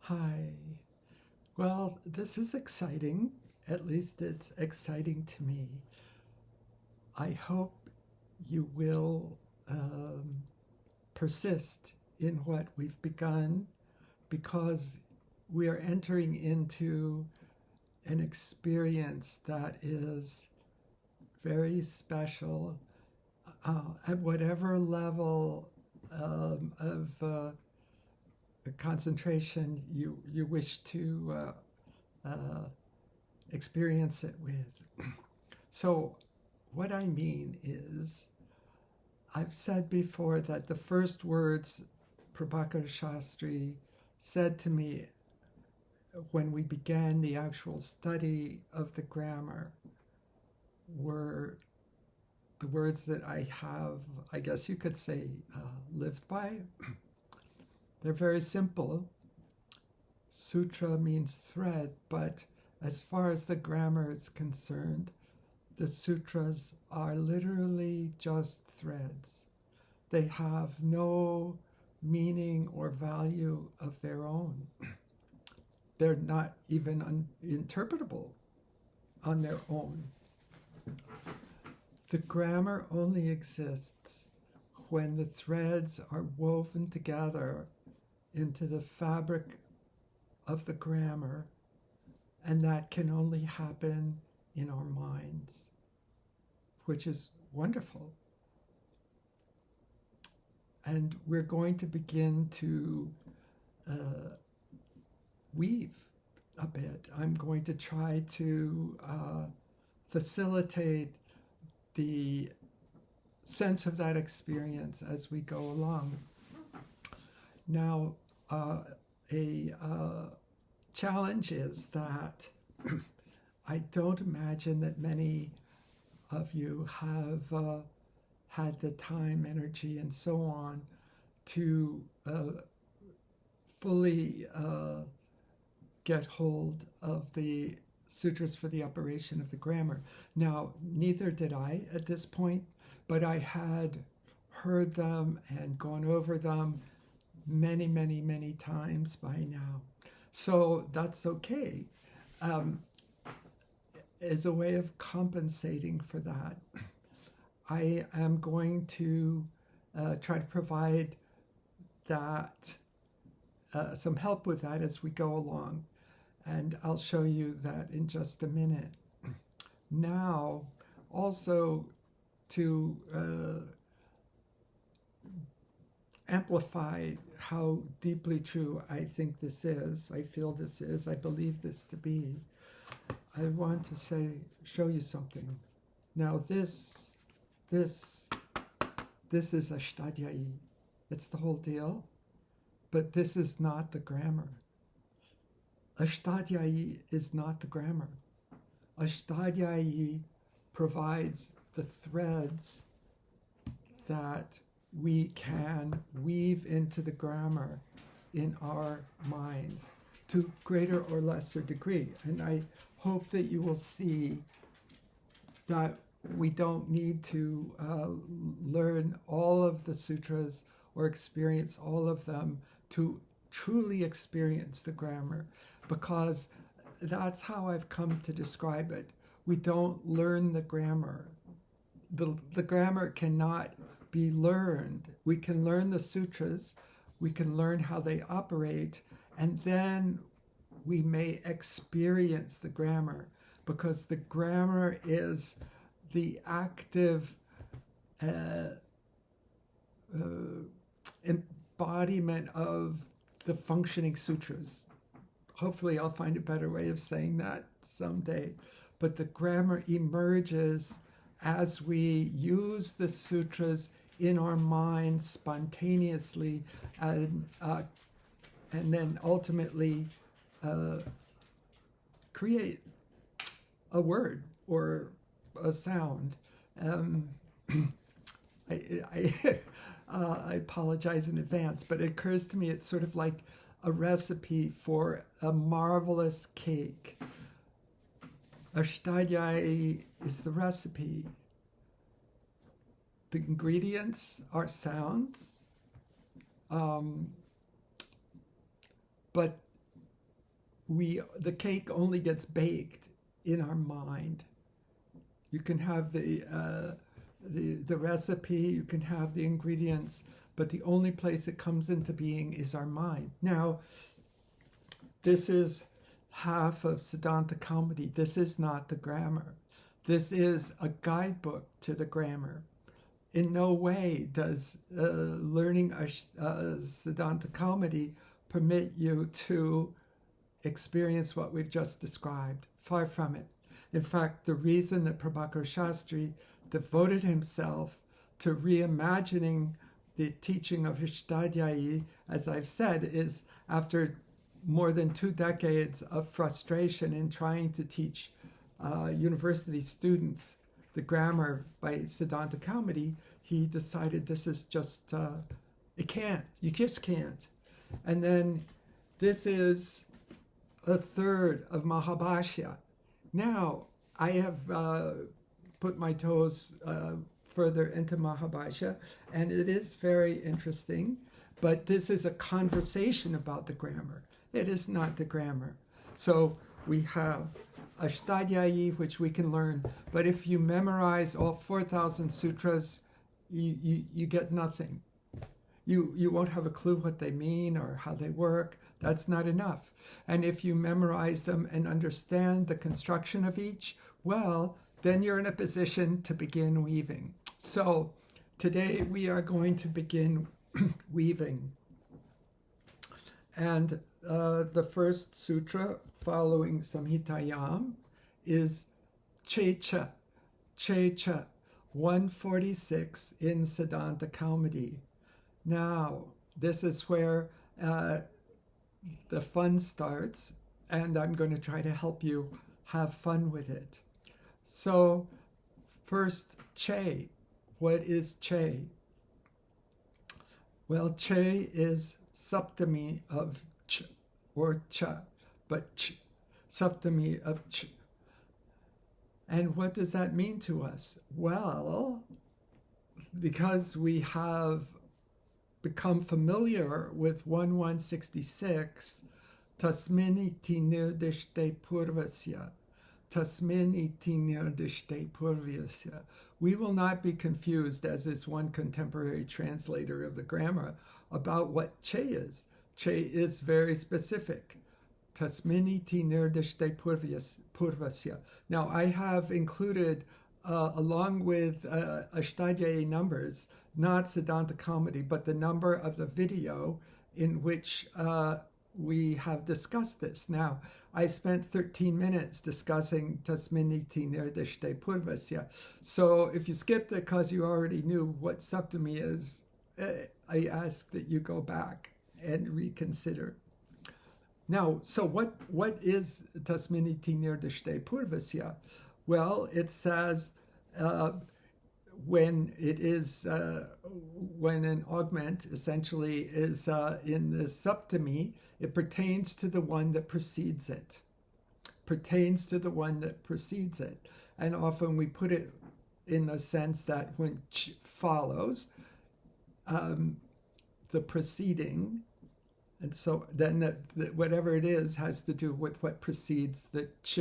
Hi. Well, this is exciting. At least it's exciting to me. I hope you will persist in what we've begun because we are entering into an experience that is very special at whatever level of concentration you wish to experience it with. So, what I mean is, I've said before that the first words Prabhakar Shastri said to me when we began the actual study of the grammar were the words that I have, I guess you could say, lived by. They're very simple. Sutra means thread, but as far as the grammar is concerned, the sutras are literally just threads. They have no meaning or value of their own. They're not even interpretable on their own. The grammar only exists when the threads are woven together into the fabric of the grammar, and that can only happen in our minds, which is wonderful. And we're going to begin to weave a bit. I'm going to try to facilitate the sense of that experience as we go along. Now, a challenge is that I don't imagine that many of you have had the time, energy, and so on to fully get hold of the sutras for the operation of the grammar. Now, neither did I at this point, but I had heard them and gone over them many, many, many times by now. So that's okay. As a way of compensating for that, I am going to try to provide that some help with that as we go along. And I'll show you that in just a minute. Now, also to amplify how deeply true I think this is, I feel this is, I believe this to be, I want to show you something. Now this is Ashtadhyayi. It's the whole deal, but this is not the grammar. Ashtadhyayi is not the grammar. Ashtadhyayi provides the threads that we can weave into the grammar in our minds to greater or lesser degree. And I hope that you will see that we don't need to learn all of the sutras or experience all of them to truly experience the grammar, because that's how I've come to describe it. We don't learn the grammar. The grammar cannot be learned. We can learn the sutras, we can learn how they operate, and then we may experience the grammar, because the grammar is the active embodiment of the functioning sutras. Hopefully I'll find a better way of saying that someday. But the grammar emerges as we use the sutras in our minds spontaneously, and then ultimately create a word or a sound. I apologize in advance, but it occurs to me it's sort of like a recipe for a marvelous cake. Ashtadhyayi is the recipe. The ingredients are sounds, but the cake only gets baked in our mind. You can have the recipe, you can have the ingredients, but the only place it comes into being is our mind. Now, this is half of Siddhanta Kaumudi. This is not the grammar. This is a guidebook to the grammar. In no way does learning Siddhanta Kaumudi permit you to experience what we've just described. Far from it. In fact, the reason that Prabhakar Shastri devoted himself to reimagining the teaching of Ashtadhyayi, as I've said, is after more than 2 decades of frustration in trying to teach university students the grammar by Siddhanta Kaumudi, he decided this is just, you just can't. And then this is a third of Mahabhashya. Now, I have put my toes further into Mahabhashya, and it is very interesting, but this is a conversation about the grammar. It is not the grammar. So we have Ashtadhyayi, which we can learn, but if you memorize all 4,000 sutras, you get nothing. You won't have a clue what they mean or how they work. That's not enough. And if you memorize them and understand the construction of each, well, then you're in a position to begin weaving. So today we are going to begin weaving. And the first sutra following Samhitayam is Checha, 146 in Siddhanta Kaumudi. Now, this is where the fun starts, and I'm going to try to help you have fun with it. So, first, Che. What is Che? Well, Che is Saptami of Ch, or Cha, but Ch, Saptami of Ch. And what does that mean to us? Well, because we have become familiar with 1166, Tasmin iti nirdishte purvasya, Tasmin iti nirdishte purvasya. We will not be confused, as is one contemporary translator of the grammar, about what Che is. Che is very specific. Tasmin iti nirdishte purvasya. Now, I have included, along with Ashtadhyayi numbers, not Siddhanta Kaumudi, but the number of the video in which we have discussed this. Now, I spent 13 minutes discussing Tasmin iti nirdishte purvasya. So if you skipped it because you already knew what Saptami is, I ask that you go back and reconsider. Now, so what is Tasmin iti nirdishte purvasya? Well, it says when an augment essentially is in the Saptami, it pertains to the one that precedes it. Pertains to the one that precedes it. And often we put it in the sense that when Ch follows, the preceding, and so then whatever it is has to do with what precedes the Ch.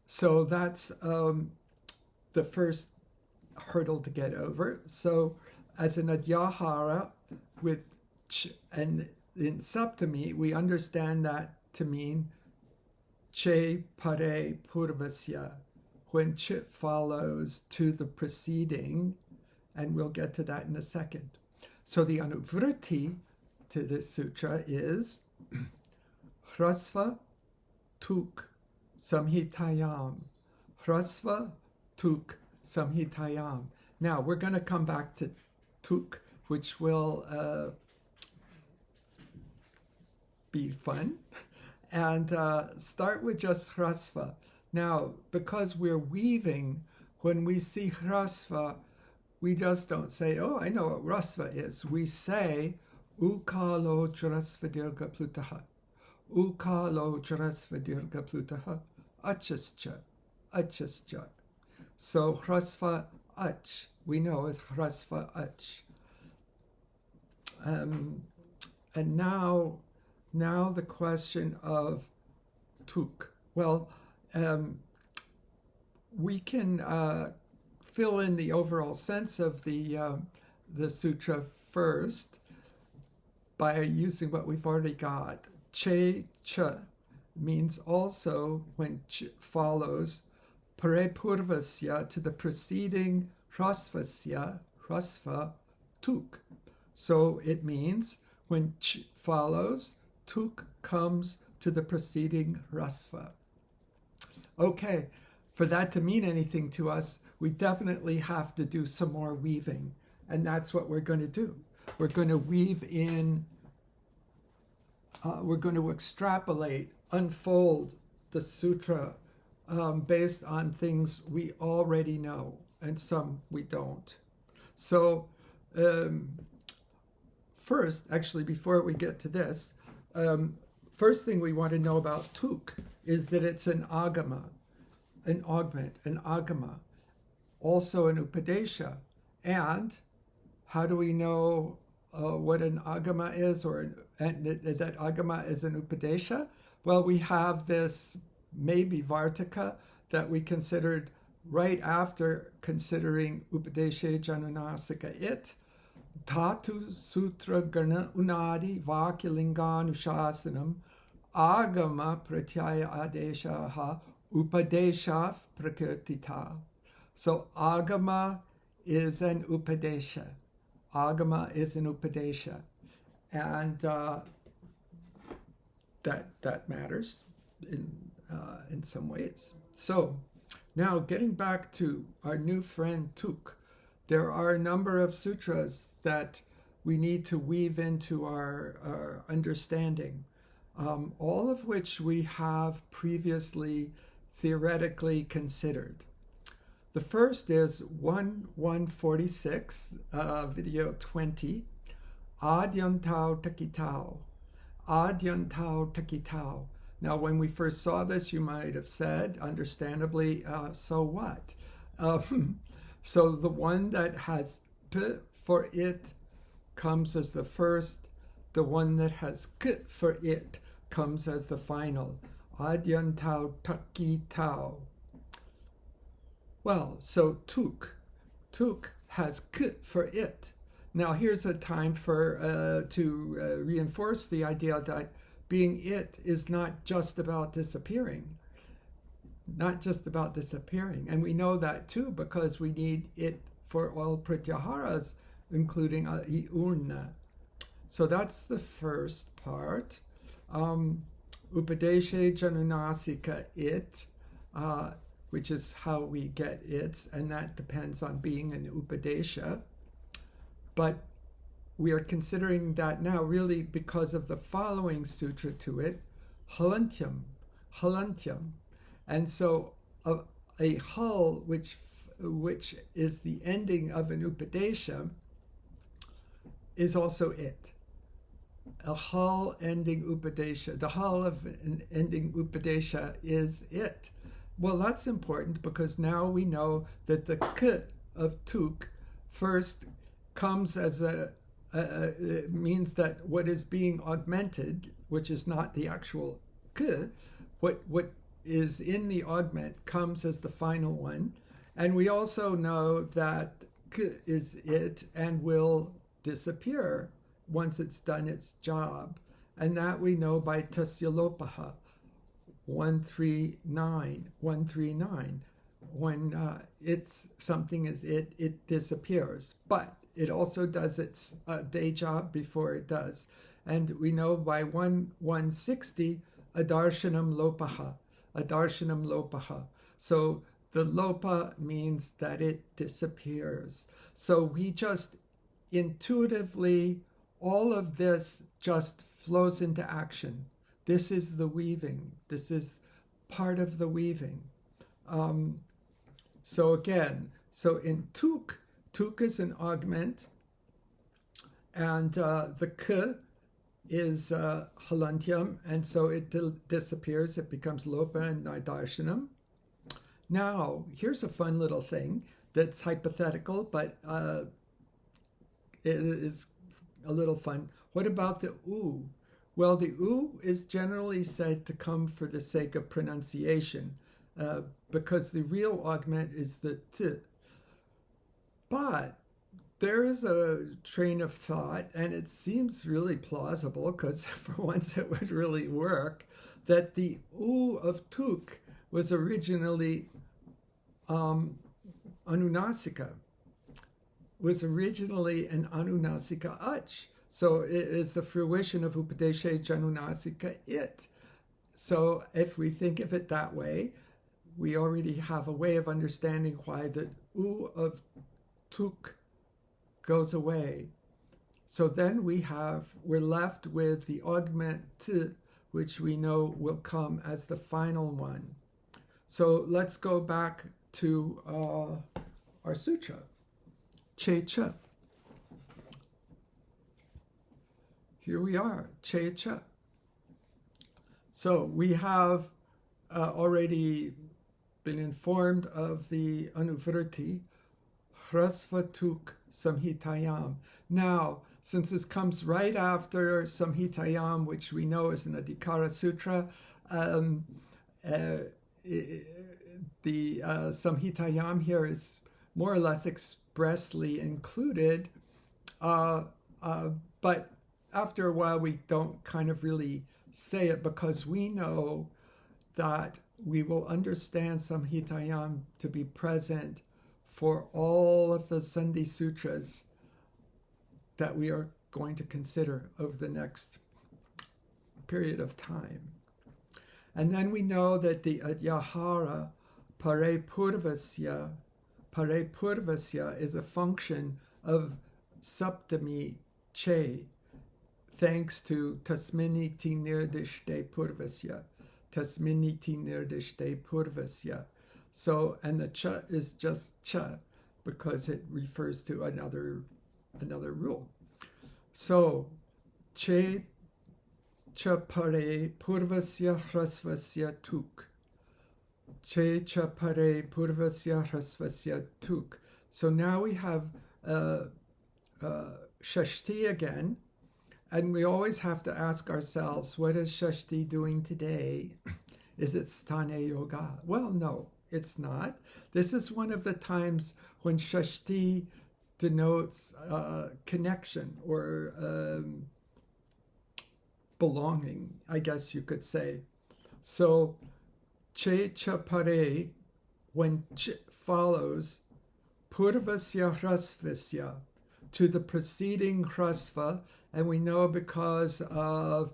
So that's the first hurdle to get over. So as an adhyahara with Ch, and in Saptami, we understand that to mean Che pare purvasya, when Ch follows to the preceding, and we'll get to that in a second. So the anuvritti to this sutra is Hrasva tuk samhitayam. Hrasva tuk samhitayam. Now, we're going to come back to tuk, which will be fun, and start with just hrasva. Now, because we're weaving, when we see hrasva, we just don't say, oh, I know what rasva is. We say, ukalo charasva dirga plutaha. Ukalo charasva dirga plutaha. Achascha. Achascha. So hrasva ach, we know is hrasva ach. And now now the question of tuk. Well, we can fill in the overall sense of the sutra first by using what we've already got. Che cha means also when ch follows parepurvasya to the preceding hrasvasya, hrasva, tuk. So it means when ch follows, tuk comes to the preceding hrasva. Okay, for that to mean anything to us, we definitely have to do some more weaving. And that's what we're going to do. We're going to weave in, we're going to extrapolate, unfold the sutra based on things we already know, and some we don't. So first, actually, before we get to this, first thing we want to know about tuk is that it's an agama, an augment, an agama, also an upadesha. And how do we know what an agama is, or that agama is an upadesha? Well, we have this maybe vartika that we considered right after considering upadeshe janunasika it. Dhatu sutra gana unadi vakyalinganushasanam agama pratyaya adeshaha upadesha prakirtita. So agama is an upadesha. Agama is an upadesha. And that matters in some ways. So now getting back to our new friend tuk, there are a number of sutras that we need to weave into our understanding, all of which we have previously theoretically considered. The first is 146, video 20, Adyantau Takitau. Adyantau Takitau. Now, when we first saw this, you might have said, understandably, so what? So the one that has t for it comes as the first. The one that has k for it comes as the final. Adyantau Takitau. Well, so tuk has k for it. Now here's a time for to reinforce the idea that being it is not just about disappearing. Not just about disappearing. And we know that too because we need it for all pratyaharas, including iurna. So that's the first part. Upadeshe janunasika it, which is how we get it, and that depends on being an upadesha. But we are considering that now really because of the following sutra to it, halantyam. And so a hal, which is the ending of an upadesha, is also it. A hal ending upadesha, the hal of an ending upadesha is it. Well, that's important because now we know that the k of tuk first comes as it means that what is being augmented, which is not the actual k, what is in the augment comes as the final one. And we also know that k is it and will disappear once it's done its job. And that we know by tasyalopaha, 139. When it's something is it disappears. But it also does its day job before it does. And we know by 160, adarshanam lopaha. So the lopa means that it disappears. So we just intuitively, all of this just flows into action. This is the weaving. This is part of the weaving. So again, so in tuk is an augment, and the k is halantyam, and so it disappears. It becomes lopa and nidarshanam. Now, here's a fun little thing that's hypothetical, but it is a little fun. What about the u? Well, the U is generally said to come for the sake of pronunciation, because the real augment is the T. But there is a train of thought, and it seems really plausible, because for once it would really work, that the U of Tuk was originally Anunasika, was originally an Anunasika Ach. So it is the fruition of Upadeshe Janunasika It. So if we think of it that way, we already have a way of understanding why the U of Tuk goes away. So then we're left with the augment T, which we know will come as the final one. So let's go back to our sutra, Che-cha. Here we are, Che-cha. So we have already been informed of the Anuvritti, Hrasva Tuk Samhitayam. Now, since this comes right after Samhitayam, which we know is an Adhikara Sutra, the Samhitayam here is more or less expressly included, but after a while we don't kind of really say it, because we know that we will understand Samhitayam to be present for all of the Sandhi Sutras that we are going to consider over the next period of time. And then we know that the Adyahara Parepurvasya is a function of Saptami Che, thanks to Tasminiti Nirdishte Purvasya. Tasminiti Nirdishte Purvasya. So, and the cha is just cha, because it refers to another rule. So, che cha pare purvasya hrasvasya tuk. Che cha pare purvasya hrasvasya tuk. So now we have Shashti again, and we always have to ask ourselves, what is Shashti doing today? Is it Sthana Yoga? Well, no, it's not. This is one of the times when Shashti denotes connection or belonging, I guess you could say. So, che cha pare, when ch follows, purvasya hrasvasya, to the preceding hrasva, and we know because of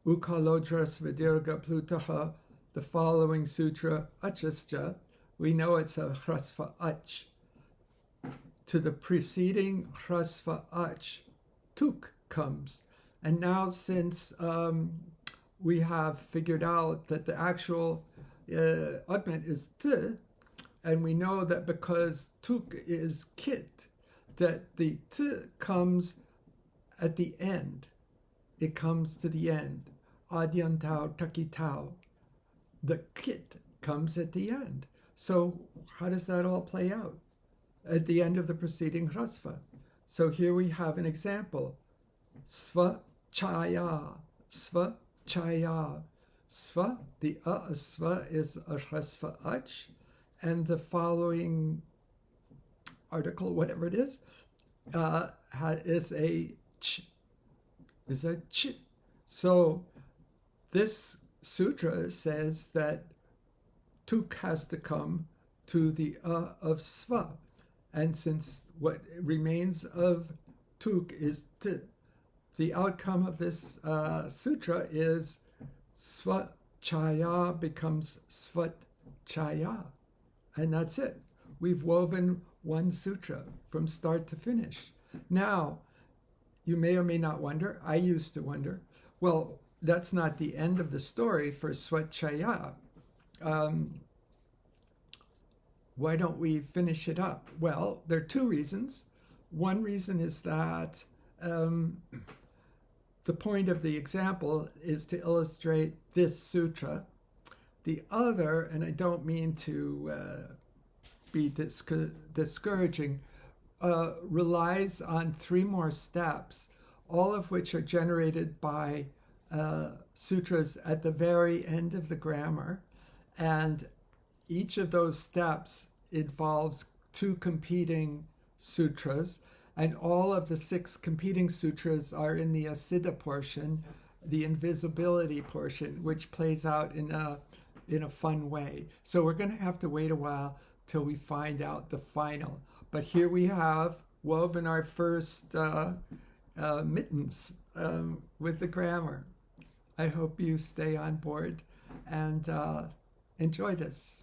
Ukalodras Vidirga Plutaha, the following sutra, Achascha, we know it's a hrasva ach. To the preceding hrasva ach, tuk comes. And now since we have figured out that the actual augment is t, and we know that because tuk is kit, that the t comes at the end. It comes to the end. Adyantau takitau. The kit comes at the end. So how does that all play out? At the end of the preceding hrasva. So here we have an example. Sva chaya. Sva chaya. Sva, the sva is a hrasva ach, and the following article, whatever it is a ch. Is a ch. So this sutra says that tuk has to come to the of sva. And since what remains of tuk is t, the outcome of this sutra is svat chaya becomes svat chaya. And that's it. We've woven one sutra from start to finish. Now, you may or may not wonder, I used to wonder, well, that's not the end of the story for svat chaya. Why don't we finish it up? Well, there are two reasons. One reason is that the point of the example is to illustrate this sutra. The other, and I don't mean to be discouraging, relies on three more steps, all of which are generated by sutras at the very end of the grammar, and each of those steps involves two competing sutras, and all of the 6 competing sutras are in the asiddha portion, the invisibility portion, which plays out in a fun way. So we're going to have to wait a while till we find out the final. But here we have woven our first mittens with the grammar. I hope you stay on board and enjoy this.